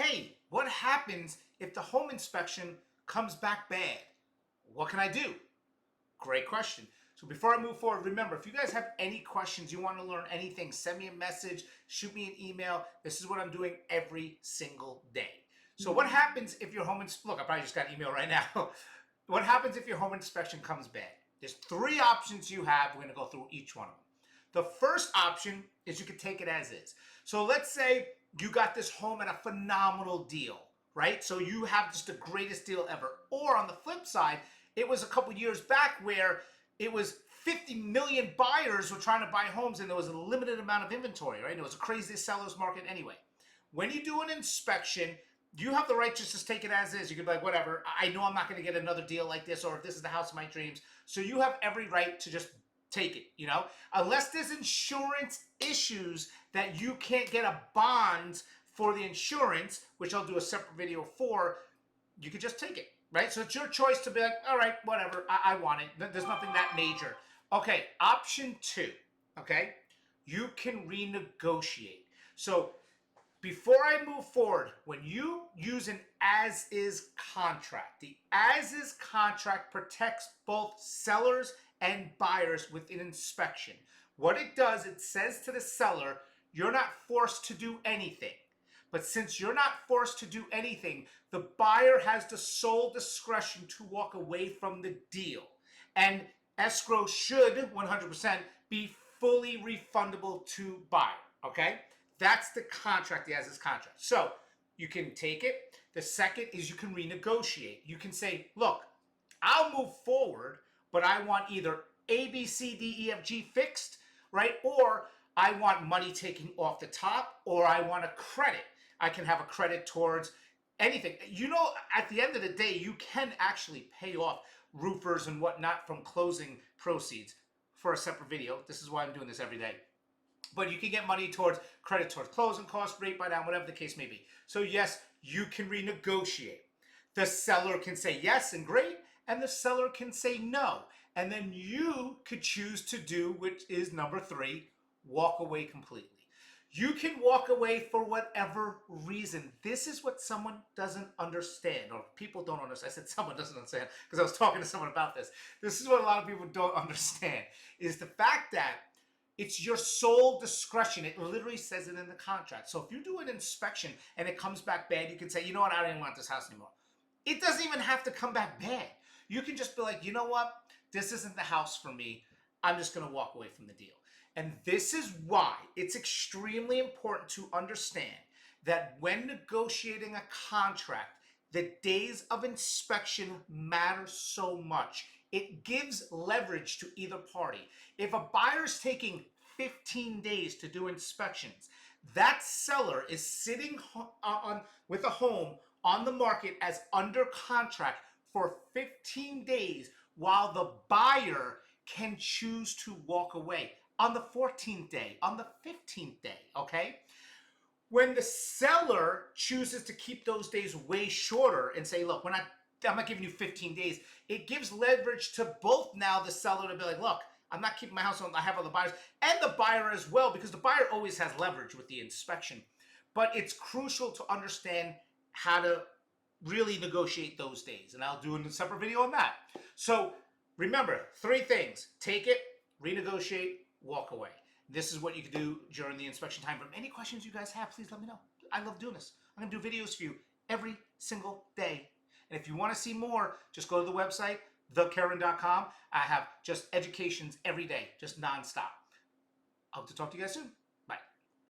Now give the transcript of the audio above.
hey, what happens if the home inspection comes back bad? What can I do? Great question. So before I move forward, remember, if you guys have any questions, you want to learn anything, send me a message, shoot me an email. This is what I'm doing every single day. So what happens if your home inspection, look, I probably just got an email right now. What happens if your home inspection comes bad? There's three options you have. We're going to go through each one of them. The first option is you can take it as is. So let's say you got this home at a phenomenal deal, right? So you have just the greatest deal ever. Or on the flip side, it was a couple years back where it was 50 million buyers were trying to buy homes and there was a limited amount of inventory, right? It was a crazy seller's market anyway. When you do an inspection, you have the right just to take it as is. You can be like, whatever, I know I'm not going to get another deal like this, or if this is the house of my dreams. So you have every right to just take it, you know? Unless there's insurance issues that you can't get a bond for the insurance, which I'll do a separate video for, you could just take it, right? So it's your choice to be like, all right, whatever, I want it. There's nothing that major. Okay, option two, okay? You can renegotiate. So before I move forward, when you use an as-is contract, the as-is contract protects both sellers and buyers with an inspection. What it does, it says to the seller, you're not forced to do anything. But since you're not forced to do anything, the buyer has the sole discretion to walk away from the deal. And escrow should 100% be fully refundable to buyer, okay? That's the contract, the as-is contract. So you can take it. The second is you can renegotiate. You can say, look, I'll move forward, but I want either A, B, C, D, E, F, G fixed, right? Or I want money taken off the top, or I want a credit. I can have a credit towards anything. You know, at the end of the day, you can actually pay off roofers and whatnot from closing proceeds for a separate video. This is why I'm doing this every day. But you can get money towards credit towards closing costs, rate buy down, whatever the case may be. So yes, you can renegotiate. The seller can say yes and great, and the seller can say no. And then you could choose to do, which is number three, walk away completely. You can walk away for whatever reason. This is what someone doesn't understand, or people don't understand. I said someone doesn't understand because I was talking to someone about this. This is what a lot of people don't understand, is the fact that it's your sole discretion. It literally says it in the contract. So if you do an inspection and it comes back bad, you can say, you know what, I don't even want this house anymore. It doesn't even have to come back bad. You can just be like, you know what, this isn't the house for me. I'm just going to walk away from the deal. And this is why it's extremely important to understand that when negotiating a contract, the days of inspection matter so much. It gives leverage to either party. If a buyer's taking 15 days to do inspections, that seller is sitting with a home on the market as under contract for 15 days while the buyer can choose to walk away on the 14th day, on the 15th day, okay? When the seller chooses to keep those days way shorter and say, look, I'm not giving you 15 days, it gives leverage to both now the seller to be like, look, I'm not keeping my house on, I have other buyers, and the buyer as well, because the buyer always has leverage with the inspection. But it's crucial to understand how to really negotiate those days, and I'll do a separate video on that. So remember, three things: take it, renegotiate, walk away. This is what you can do during the inspection time. But any questions you guys have, please let me know. I love doing this. I'm going to do videos for you every single day. And if you want to see more, just go to the website, thekerin.com. I have just educations every day, just nonstop. I hope to talk to you guys soon.